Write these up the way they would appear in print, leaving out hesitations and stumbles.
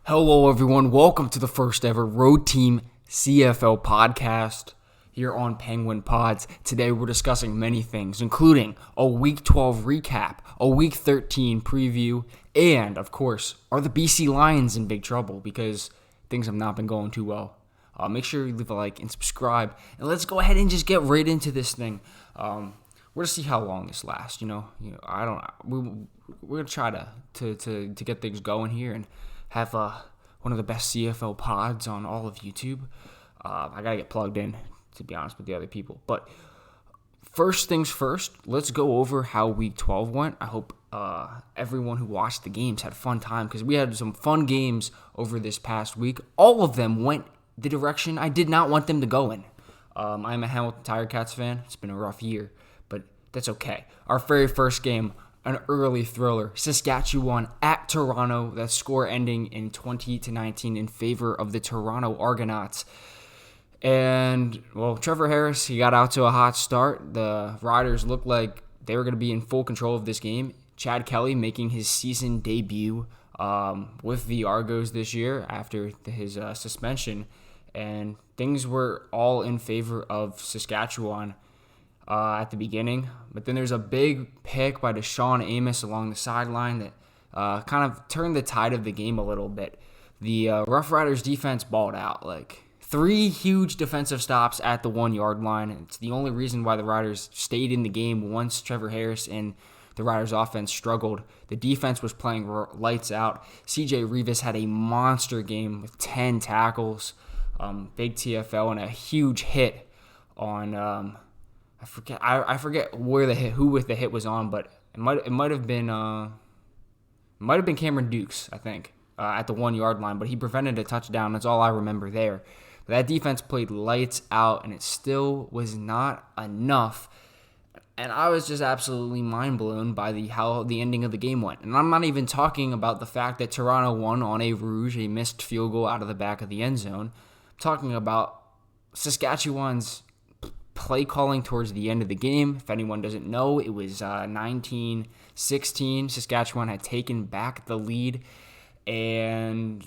Hello, everyone. Welcome to the first ever Road Team CFL podcast here on Penguin Pods. Today, we're discussing many things, including a Week 12 recap, a Week 13 preview, and, of course, are the BC Lions in big trouble because things have not been going too well. Make sure you leave a like and subscribe, and let's go ahead and just get right into this thing. We're gonna see how long this lasts. We're gonna try to get things going here and have one of the best CFL pods on all of YouTube. I gotta get plugged in, to be honest, with the other people. But first things first, let's go over how Week 12 went. I hope everyone who watched the games had a fun time because we had some fun games over this past week. All of them went the direction I did not want them to go in. I'm a Hamilton Tiger Cats fan. It's been a rough year, but that's okay. Our very first game, an early thriller, Saskatchewan at Toronto, that score ending in 20-19 in favor of the Toronto Argonauts. And, well, Trevor Harris, he got out to a hot start. The Riders looked like they were going to be in full control of this game. Chad Kelly making his season debut with the Argos this year after his suspension. And things were all in favor of Saskatchewan at the beginning, but then there's a big pick by Deshaun Amos along the sideline that kind of turned the tide of the game a little bit. The Rough Riders defense balled out, like 3 huge defensive stops at the 1-yard line. It's the only reason why the Riders stayed in the game once Trevor Harris and the Riders offense struggled. The defense was playing lights out. CJ Revis had a monster game with 10 tackles, big TFL, and a huge hit on I forget where the hit, who the hit was on, but it might have been Cameron Dukes, I think, at the 1-yard line, but he prevented a touchdown. That's all I remember there. But that defense played lights out, and it still was not enough. And I was just absolutely mind blown by how the ending of the game went. And I'm not even talking about the fact that Toronto won on a rouge, a missed field goal out of the back of the end zone. I'm talking about Saskatchewan's play calling towards the end of the game. If anyone doesn't know, it was 19-16. Saskatchewan had taken back the lead, and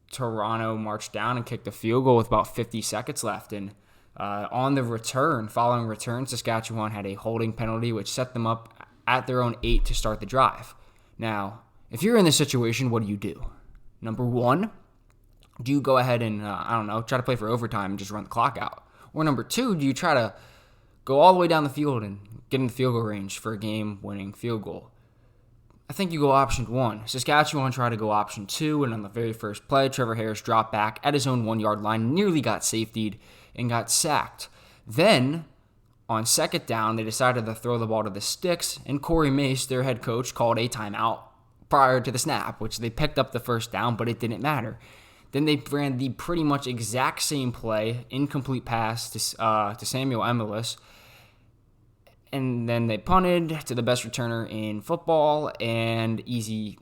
Toronto marched down and kicked a field goal with about 50 seconds left. And on the following return, Saskatchewan had a holding penalty, which set them up at their own 8 to start the drive. Now, if you're in this situation, what do? Number one, do you go ahead and, try to play for overtime and just run the clock out? Or number 2, do you try to go all the way down the field and get in the field goal range for a game-winning field goal? I think you go option 1. Saskatchewan tried to go option 2, and on the very first play, Trevor Harris dropped back at his own 1-yard line, nearly got safetied, and got sacked. Then, on second down, they decided to throw the ball to the sticks, and Corey Mace, their head coach, called a timeout prior to the snap, which they picked up the first down, but it didn't matter. Then they ran the pretty much exact same play, incomplete pass to Samuel Emelis. And then they punted to the best returner in football, and easy,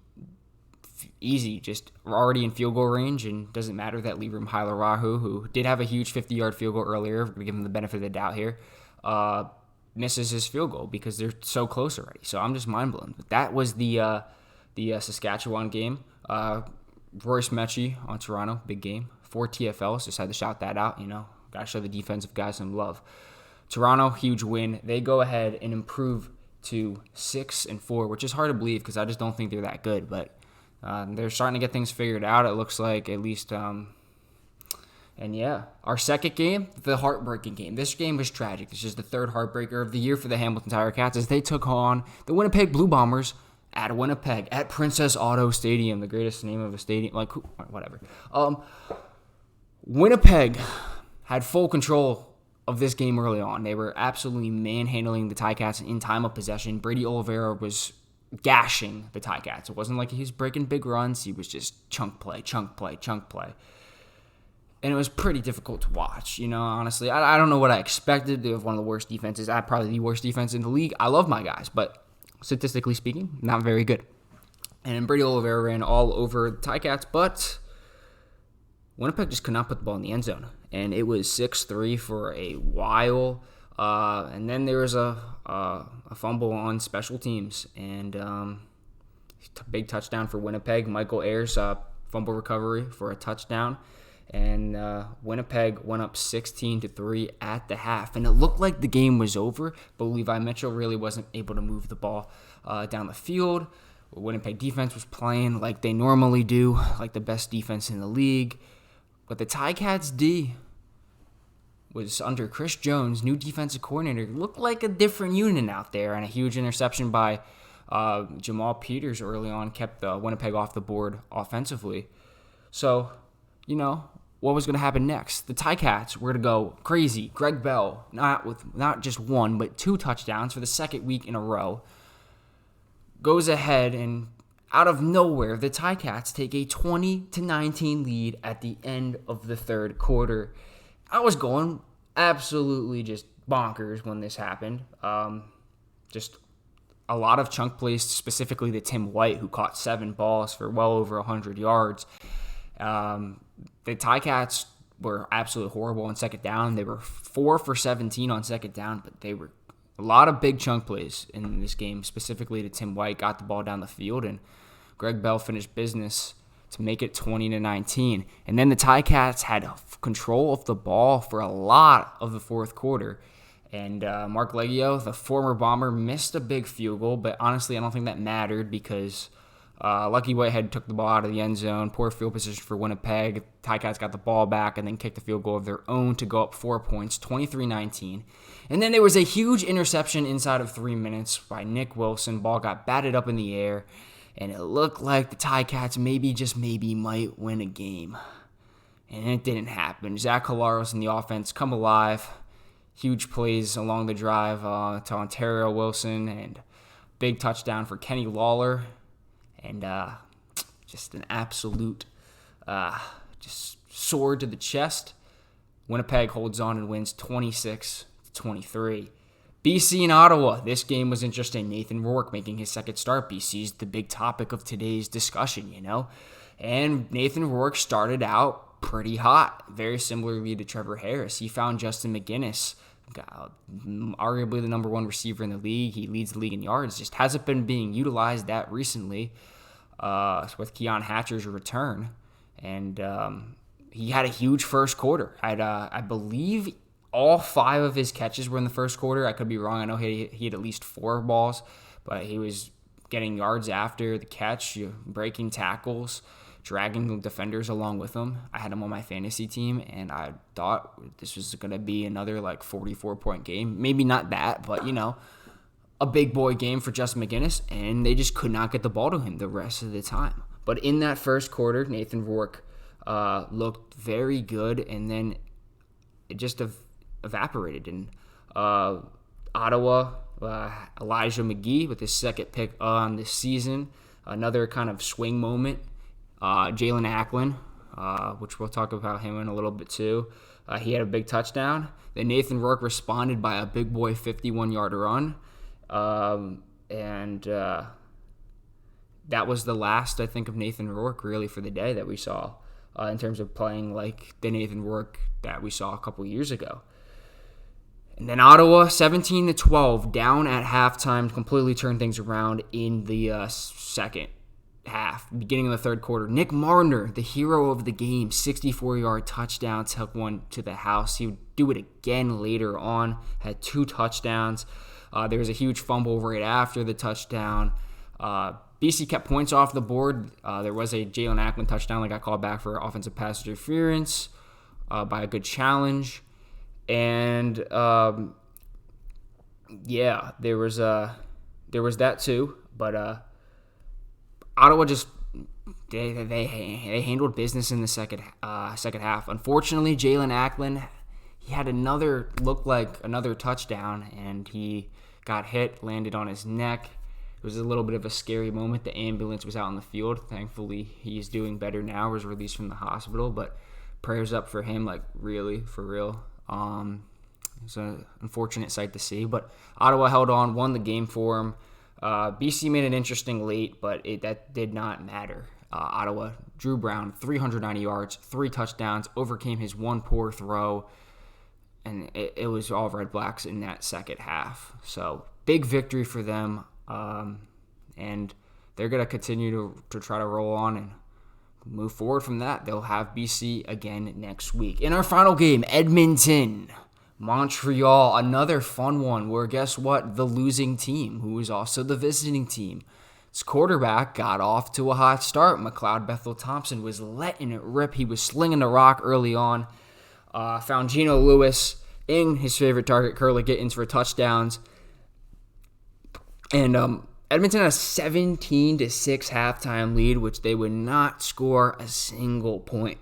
just already in field goal range. And doesn't matter that Liram Hailarahu, who did have a huge 50-yard field goal earlier, we're going to give him the benefit of the doubt here, misses his field goal because they're so close already. So I'm just mind blown. But that was the Saskatchewan game. Royce Mechie on Toronto, big game. 4 TFLs, just had to shout that out, Got to show the defensive guys some love. Toronto, huge win. They go ahead and improve to 6-4, which is hard to believe because I just don't think they're that good. But they're starting to get things figured out, it looks like, at least. And yeah, our second game, the heartbreaking game. This game was tragic. This is the third heartbreaker of the year for the Hamilton Tiger Cats as they took on the Winnipeg Blue Bombers at Winnipeg, at Princess Auto Stadium, the greatest name of a stadium, whatever. Winnipeg had full control of this game early on. They were absolutely manhandling the Ticats in time of possession. Brady Oliveira was gashing the Ticats. It wasn't like he was breaking big runs. He was just chunk play. And it was pretty difficult to watch, honestly. I don't know what I expected. They have one of the worst defenses. Probably the worst defense in the league. I love my guys, but statistically speaking, not very good. And Brady Oliveira ran all over the Ticats, but Winnipeg just could not put the ball in the end zone. And it was 6-3 for a while. And then there was a fumble on special teams. And big touchdown for Winnipeg. Michael Ayers fumble recovery for a touchdown. And Winnipeg went up 16-3 at the half. And it looked like the game was over, but Levi Mitchell really wasn't able to move the ball down the field. Winnipeg defense was playing like they normally do, like the best defense in the league. But the Ticats D was under Chris Jones, new defensive coordinator. Looked like a different unit out there, and a huge interception by Jamal Peters early on kept Winnipeg off the board offensively. So, what was going to happen next? The Ticats were going to go crazy. Greg Bell, not just one, but 2 touchdowns for the second week in a row, goes ahead, and out of nowhere, the Ticats take a 20-19 lead at the end of the third quarter. I was going absolutely just bonkers when this happened. Just a lot of chunk plays, specifically to Tim White, who caught 7 balls for well over 100 yards. The Ticats were absolutely horrible on second down. They were 4 for 17 on second down, but they were a lot of big chunk plays in this game, specifically to Tim White. Got the ball down the field, and Greg Bell finished business to make it 20-19. And then the Ticats had control of the ball for a lot of the fourth quarter. And Mark Leggio, the former Bomber, missed a big field goal, but honestly, I don't think that mattered because Lucky Whitehead took the ball out of the end zone. Poor field position for Winnipeg. Ticats got the ball back and then kicked a field goal of their own to go up 4 points, 23-19. And then there was a huge interception inside of 3 minutes by Nick Wilson. Ball got batted up in the air, and it looked like the Ticats maybe might win a game. And it didn't happen. Zach Collaros and the offense come alive. Huge plays along the drive to Ontario Wilson, and big touchdown for Kenny Lawler. And just an absolute just sword to the chest. Winnipeg holds on and wins 26-23. BC and Ottawa. This game was interesting. Nathan Rourke making his second start. BC's the big topic of today's discussion, And Nathan Rourke started out pretty hot, very similarly to Trevor Harris. He found Justin McGinnis, arguably the number 1 receiver in the league. He leads the league in yards. Just hasn't been being utilized that recently with Keon Hatcher's return. And he had a huge first quarter. I believe all 5 of his catches were in the first quarter. I could be wrong. I know he had at least 4 balls, but he was getting yards after the catch, breaking tackles, dragging the defenders along with him. I had him on my fantasy team, and I thought this was going to be another 44-point game. Maybe not that, but, a big boy game for Justin McGinnis, and they just could not get the ball to him the rest of the time. But in that first quarter, Nathan Rourke looked very good, and then it just evaporated. And Ottawa, Elijah McGee with his second pick on this season, another kind of swing moment. Jalen Acklin, which we'll talk about him in a little bit too. He had a big touchdown. Then Nathan Rourke responded by a big boy 51-yard run. And that was the last, I think, of Nathan Rourke really for the day that we saw in terms of playing like the Nathan Rourke that we saw a couple years ago. And then Ottawa, 17-12, down at halftime, completely turned things around in the second half, beginning of the third quarter. Nick Marner, the hero of the game, 64-yard touchdown, took one to the house. He would do it again later on, had 2 touchdowns. There was a huge fumble right after the touchdown. BC kept points off the board. There was a Jalen Acklin touchdown that got called back for offensive pass interference by a good challenge. And there was that too. But Ottawa just they handled business in the second half. Unfortunately, Jalen Acklin, he had looked like another touchdown, and he got hit, landed on his neck. It was a little bit of a scary moment. The ambulance was out in the field. Thankfully, he's doing better now. Was released from the hospital, but prayers up for him, really, for real. It's an unfortunate sight to see, but Ottawa held on, won the game for him. BC made it interesting late, but that did not matter. Ottawa, Drew Brown, 390 yards, 3 touchdowns, overcame his one poor throw, and it was all Red Blacks in that second half. So big victory for them, and they're going to continue to try to roll on and move forward from that, they'll have BC again next week. In our final game, Edmonton, Montreal, another fun one where guess what? The losing team, who is also the visiting team, its quarterback got off to a hot start. McLeod Bethel-Thompson was letting it rip. He was slinging the rock early on. Found Geno Lewis in his favorite target, Curly Gittins, for touchdowns. And Edmonton had a 17-6 halftime lead, which they would not score a single point.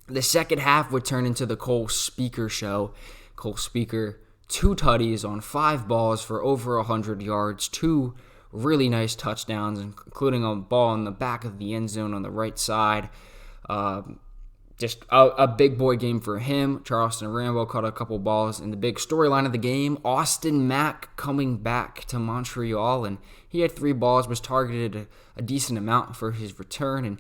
The second half would turn into the Cole Speaker show. Cole Speaker, 2 tutties on 5 balls for over 100 yards, 2 really nice touchdowns, including a ball in the back of the end zone on the right side. Just a big boy game for him. Charleston Rambo caught a couple balls. And the big storyline of the game, Austin Mack coming back to Montreal. And he had 3 balls, was targeted a decent amount for his return. And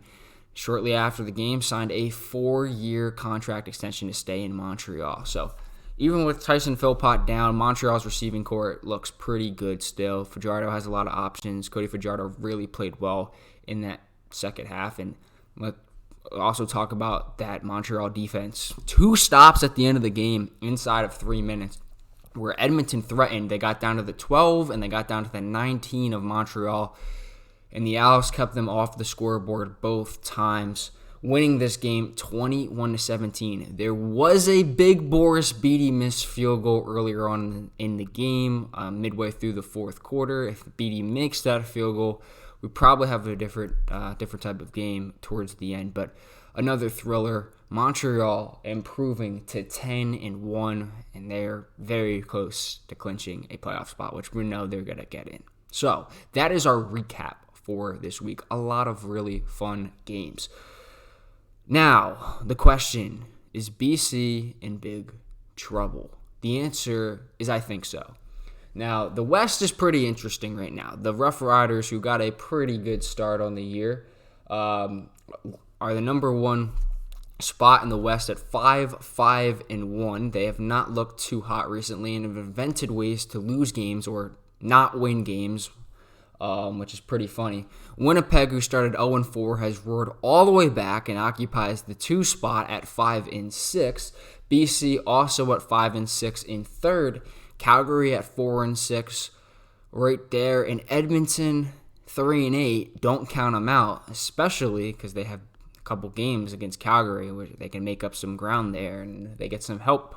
shortly after the game, signed a 4-year contract extension to stay in Montreal. So even with Tyson Philpott down, Montreal's receiving core looks pretty good still. Fajardo has a lot of options. Cody Fajardo really played well in that second half. And let's also talk about that Montreal defense. 2 stops at the end of the game inside of 3 minutes where Edmonton threatened. They got down to the 12 and they got down to the 19 of Montreal. And the Owls kept them off the scoreboard both times, winning this game 21-17. There was a big Boris Beatty missed field goal earlier on in the game, midway through the fourth quarter. If Beatty makes that field goal, we probably have a different type of game towards the end. But another thriller. Montreal improving to 10-1, and they're very close to clinching a playoff spot, which we know they're going to get in. So that is our recap for this week. A lot of really fun games. Now, the question, is BC in big trouble? The answer is I think so. Now, the West is pretty interesting right now. The Rough Riders, who got a pretty good start on the year, are the number 1 spot in the West at 5-5-1. They have not looked too hot recently and have invented ways to lose games or not win games, which is pretty funny. Winnipeg, who started 0-4, has roared all the way back and occupies the 2 spot at 5-6. BC also at 5-6 in third. Calgary at 4-6 right there. And Edmonton 3-8. Don't count them out, especially because they have a couple games against Calgary where they can make up some ground there and they get some help.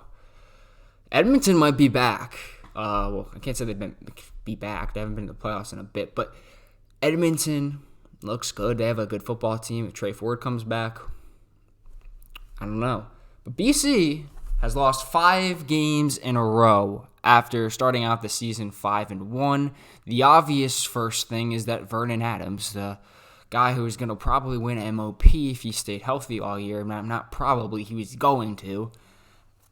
Edmonton might be back. I can't say they've be back. They haven't been in the playoffs in a bit, but Edmonton looks good. They have a good football team. If Trey Ford comes back, I don't know. But BC has lost 5 games in a row after starting out the season 5-1. The obvious first thing is that Vernon Adams, the guy who is going to probably win MOP if he stayed healthy all year, not probably, he was going to,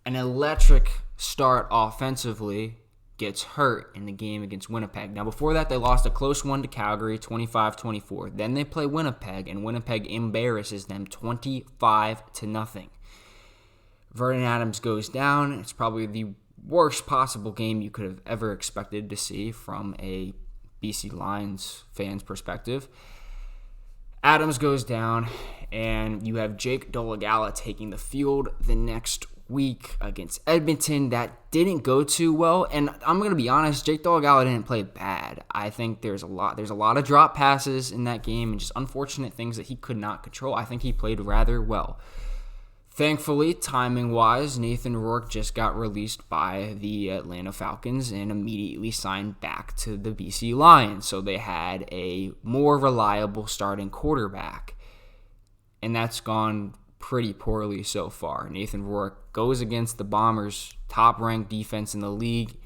an electric start offensively, gets hurt in the game against Winnipeg. Now, before that, they lost a close one to Calgary, 25-24. Then they play Winnipeg, and Winnipeg embarrasses them 25-0. Vernon Adams goes down. It's probably the worst possible game you could have ever expected to see from a BC Lions fan's perspective. Adams goes down, and you have Jake Dolegala taking the field the next week against Edmonton. That didn't go too well, and I'm going to be honest, Jake Dolegala didn't play bad. I think there's a lot of drop passes in that game and just unfortunate things that he could not control. I think he played rather well. Thankfully, timing-wise, Nathan Rourke just got released by the Atlanta Falcons and immediately signed back to the BC Lions, so they had a more reliable starting quarterback, and that's gone pretty poorly so far. Nathan Rourke goes against the Bombers' top-ranked defense in the league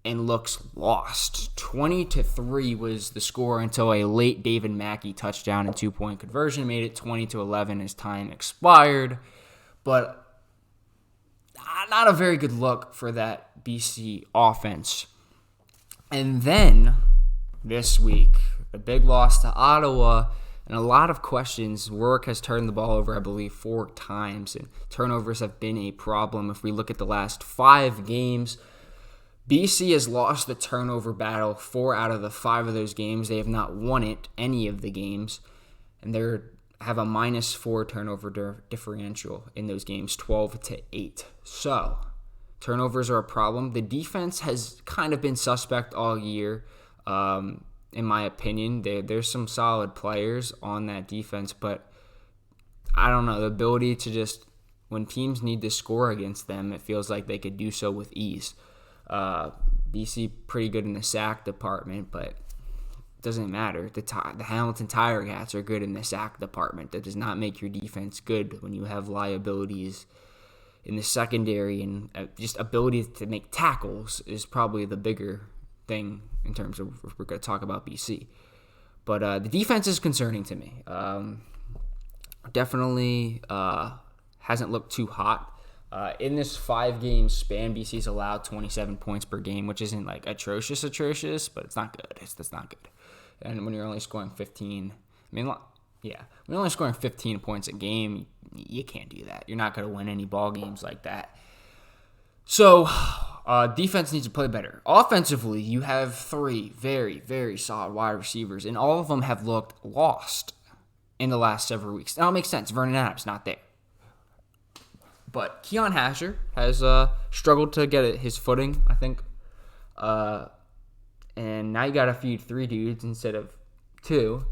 and looks lost. 20-3 was the score until a late David Mackey touchdown and 2-point conversion made it 20-11 as time expired. But not a very good look for that BC offense. And then this week, a big loss to Ottawa. And a lot of questions. Rourke has turned the ball over, I believe, 4 times. And turnovers have been a problem. If we look at the last 5 games, BC has lost the turnover battle 4 out of the 5 of those games. They have not won any of the games. And they're have a -4 turnover differential in those games, 12-8. So turnovers are a problem. The defense has kind of been suspect all year, in my opinion. There's some solid players on that defense, but I don't know. The ability to just, when teams need to score against them, it feels like they could do so with ease. BC pretty good in the sack department, but it doesn't matter. The Hamilton Tiger Cats are good in the sack department. That does not make your defense good when you have liabilities in the secondary, and just ability to make tackles is probably the bigger thing in terms of if we're going to talk about BC. But the defense is concerning to me. Definitely hasn't looked too hot. In this 5-game span, BC's allowed 27 points per game, which isn't like atrocious, but it's not good. That's not good. And when you're only scoring 15, when you're only scoring 15 points a game, you can't do that. You're not going to win any ball games like that. So defense needs to play better. Offensively, you have 3 very, very solid wide receivers, and all of them have looked lost in the last several weeks. Now, it makes sense. Vernon Adams not there. But Keon Hasher has struggled to get his footing, I think. And now you got to feed 3 dudes instead of 2.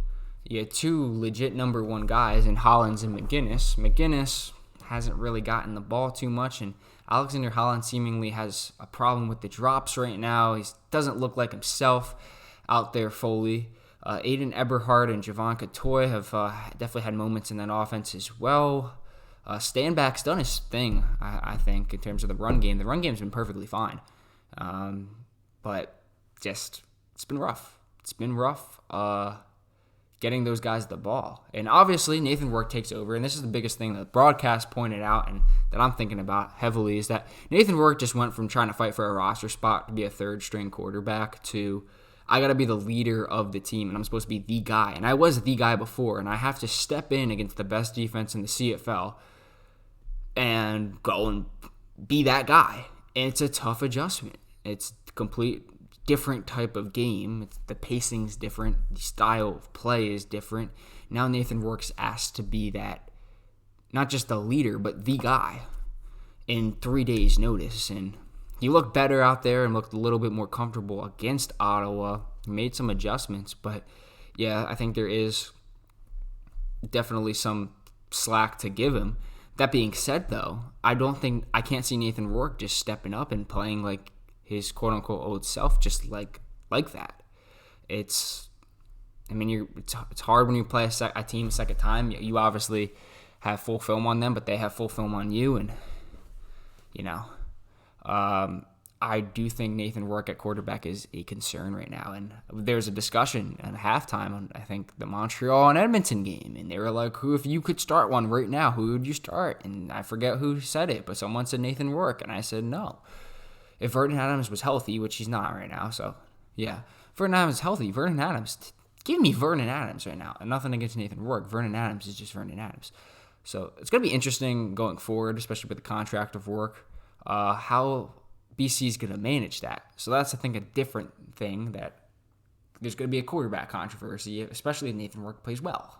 You had 2 legit number 1 guys in Hollins and McGinnis. McGinnis hasn't really gotten the ball too much, and Alexander Hollins seemingly has a problem with the drops right now. He doesn't look like himself out there fully. Aiden Eberhardt and Javon Katoy have definitely had moments in that offense as well. Stanback's done his thing, I think, in terms of the run game. The run game's been perfectly fine. But just, it's been rough. Getting those guys the ball. And obviously, Nathan Rourke takes over. And this is the biggest thing that the broadcast pointed out and that I'm thinking about heavily is that Nathan Rourke just went from trying to fight for a roster spot to be a third-string quarterback to, I got to be the leader of the team, and I'm supposed to be the guy. And I was the guy before, and I have to step in against the best defense in the CFL and go and be that guy. And it's a tough adjustment. It's a complete different type of game. The pacing's different. The style of play is different. Now Nathan Rourke's asked to be that, not just the leader, but the guy in 3 days' notice. And he looked better out there and looked a little bit more comfortable against Ottawa. He made some adjustments, but yeah, I think there is definitely some slack to give him. That being said, though, I can't see Nathan Rourke just stepping up and playing like his quote-unquote old self just like that. It's hard when you play a team a second time. You obviously have full film on them, but they have full film on you, and I do think Nathan Rourke at quarterback is a concern right now. And there's a discussion at halftime on, I think, the Montreal and Edmonton game. And they were like, if you could start one right now, who would you start? And I forget who said it, but someone said Nathan Rourke. And I said no. If Vernon Adams was healthy, which he's not right now, so yeah. Vernon Adams is healthy. Vernon Adams, give me Vernon Adams right now. And nothing against Nathan Rourke. Vernon Adams is just Vernon Adams. So it's going to be interesting going forward, especially with the contract of Rourke, how BC is going to manage that. So that's, I think, a different thing, that there's going to be a quarterback controversy, especially if Nathan Rourke plays well.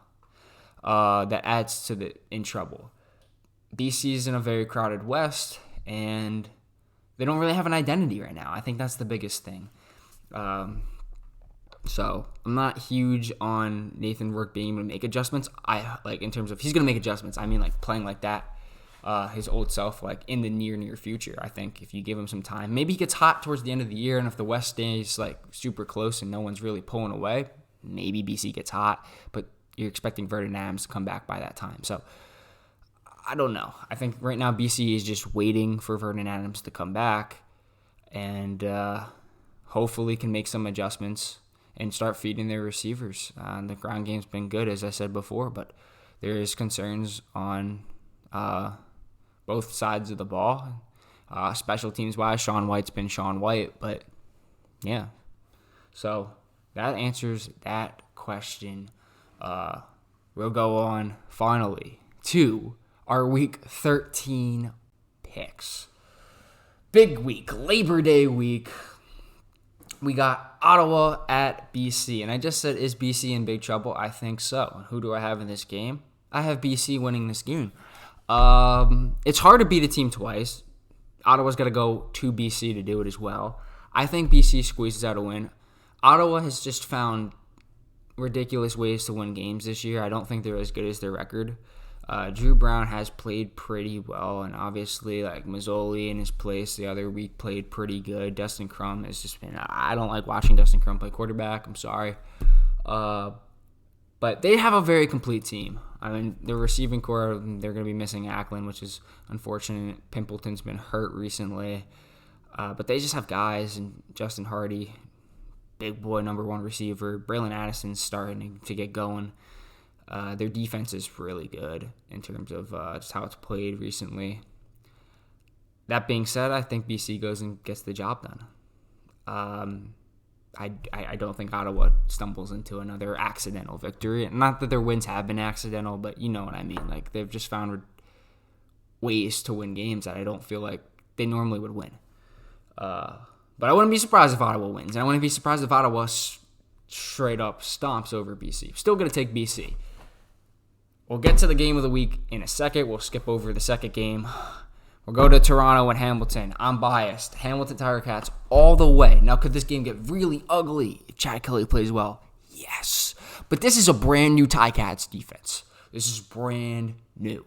That adds to the in trouble. BC is in a very crowded West, and they don't really have an identity right now. I think that's the biggest thing. So I'm not huge on Nathan Rourke being able to make adjustments. In terms of he's going to make adjustments. I mean, like playing like that. His old self, like in the near future. I think if you give him some time, maybe he gets hot towards the end of the year, and if the West stays like super close and no one's really pulling away, maybe BC gets hot, but you're expecting Vernon Adams to come back by that time. So I don't know. I think right now BC is just waiting for Vernon Adams to come back and hopefully can make some adjustments and start feeding their receivers. The ground game's been good, as I said before, but there is concerns on both sides of the ball. Special teams wise, Sean White's been Sean White, but yeah. So that answers that question. We'll go on finally to our Week 13 picks. Big week, Labor Day week. We got Ottawa at BC, and I just said, is BC in big trouble? I think so. And who do I have in this game? I have BC winning this game. It's hard to beat a team twice. Ottawa's got to go to BC to do it as well. I think BC squeezes out a win. Ottawa has just found ridiculous ways to win games this year. I don't think they're as good as their record. Drew Brown has played pretty well, and obviously, like Mazzoli in his place the other week played pretty good. Dustin Crum has just been. I don't like watching Dustin Crum play quarterback. I'm sorry, but they have a very complete team. I mean, the receiving core, they're going to be missing Ackland, which is unfortunate. Pimpleton's been hurt recently, but they just have guys, and Justin Hardy, big boy number one receiver. Braylon Addison's starting to get going. Their defense is really good in terms of just how it's played recently. That being said, I think BC goes and gets the job done. I don't think Ottawa stumbles into another accidental victory. Not that their wins have been accidental, but you know what I mean. Like, they've just found ways to win games that I don't feel like they normally would win. But I wouldn't be surprised if Ottawa wins. And I wouldn't be surprised if Ottawa straight up stomps over BC. Still going to take BC. We'll get to the game of the week in a second. We'll skip over the second game. We'll go to Toronto and Hamilton. I'm biased. Hamilton Tiger Cats all the way. Now, could this game get really ugly if Chad Kelly plays well? Yes. But this is a brand new Ticats defense. This is brand new.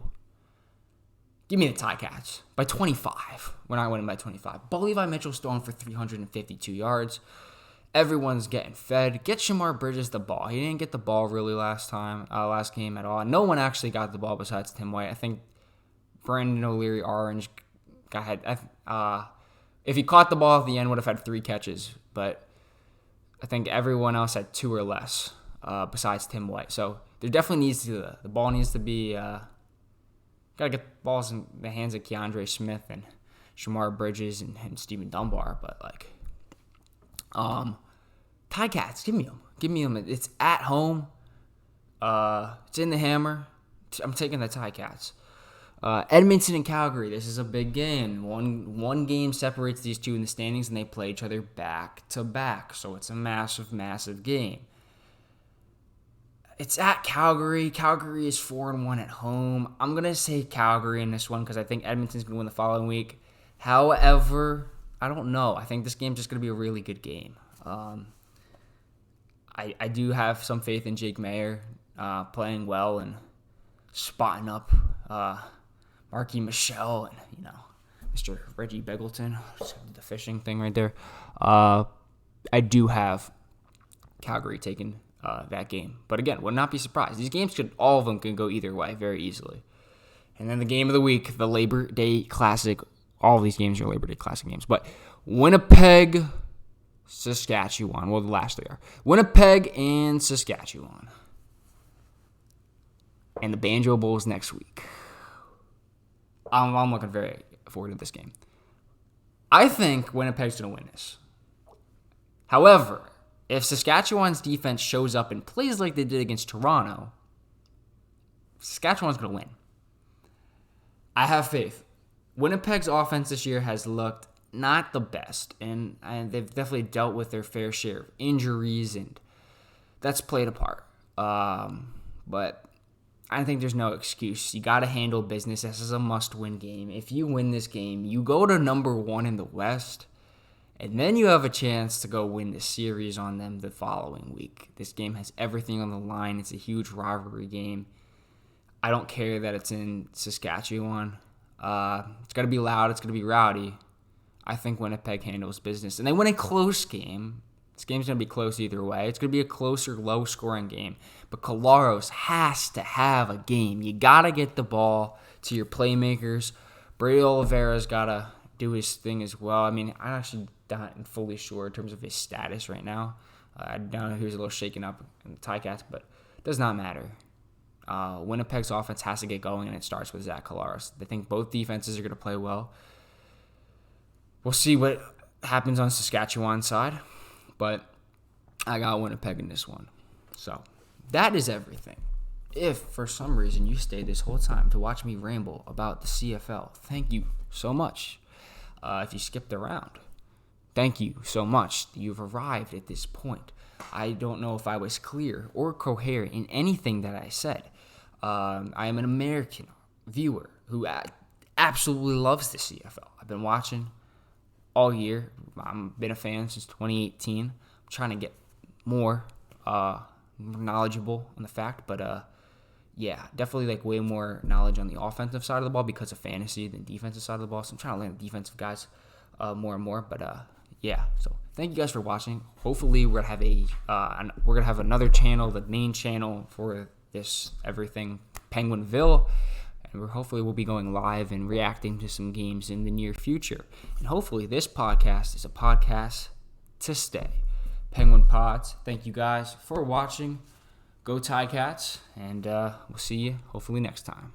Give me the Ticats by 25. We're not winning by 25. Levi Mitchell's throwing for 352 yards. Everyone's getting fed. Get Shamar Bridges the ball. He didn't get the ball really last game at all. No one actually got the ball besides Tim White. I think Brandon O'Leary Orange if he caught the ball at the end, would have had 3 catches. But I think everyone else had 2 or less besides Tim White. So there definitely needs to the ball needs to be got to get the balls in the hands of Keandre Smith and Shamar Bridges and Stephen Dunbar. But like. Ticats, give me them. It's at home. It's in the Hammer. I'm taking the Ticats. Edmonton and Calgary. This is a big game. One game separates these two in the standings, and they play each other back to back. So it's a massive, massive game. It's at Calgary. Calgary is 4-1 at home. I'm gonna say Calgary in this one because I think Edmonton's gonna win the following week. However, I don't know. I think this game's just going to be a really good game. I do have some faith in Jake Mayer playing well and spotting up Marky Michelle and, Mr. Reggie Beggleton. Just the fishing thing right there. I do have Calgary taking that game. But again, would not be surprised. These games all of them could go either way very easily. And then the game of the week, the Labor Day Classic. All of these games are Labor Day Classic games. But Winnipeg, Saskatchewan. Well, the last 3 are. Winnipeg and Saskatchewan. And the Banjo Bowls next week. I'm looking very forward to this game. I think Winnipeg's going to win this. However, if Saskatchewan's defense shows up and plays like they did against Toronto, Saskatchewan's going to win. I have faith. Winnipeg's offense this year has looked not the best, and they've definitely dealt with their fair share of injuries, and that's played a part. But I think there's no excuse. You got to handle business. This is a must-win game. If you win this game, you go to number 1 in the West, and then you have a chance to go win the series on them the following week. This game has everything on the line. It's a huge rivalry game. I don't care that it's in Saskatchewan. It's going to be loud. It's going to be rowdy. I think Winnipeg handles business. And they win a close game. This game's going to be close either way. It's going to be a closer, low-scoring game. But Collaros has to have a game. You got to get the ball to your playmakers. Brady Oliveira's got to do his thing as well. I mean, I'm actually not fully sure in terms of his status right now. I know he was a little shaken up in the Ticats, but it does not matter. Winnipeg's offense has to get going, and it starts with Zach Collaros. I think both defenses are going to play well. We'll see what happens on Saskatchewan's side, but I got Winnipeg in this one. So that is everything. If for some reason you stayed this whole time to watch me ramble about the CFL, thank you so much. If you skipped around, thank you so much. You've arrived at this point. I don't know if I was clear or coherent in anything that I said. I am an American viewer who absolutely loves the CFL. I've been watching all year. I've been a fan since 2018. I'm trying to get more knowledgeable on the fact, but yeah, definitely like way more knowledge on the offensive side of the ball because of fantasy than defensive side of the ball. So I'm trying to learn the defensive guys more and more. But yeah, so thank you guys for watching. Hopefully we're gonna have another channel, the main channel for this everything Penguinville. And hopefully we'll be going live and reacting to some games in the near future. And hopefully this podcast is a podcast to stay. Penguin Pods, thank you guys for watching. Go Ticats, and we'll see you hopefully next time.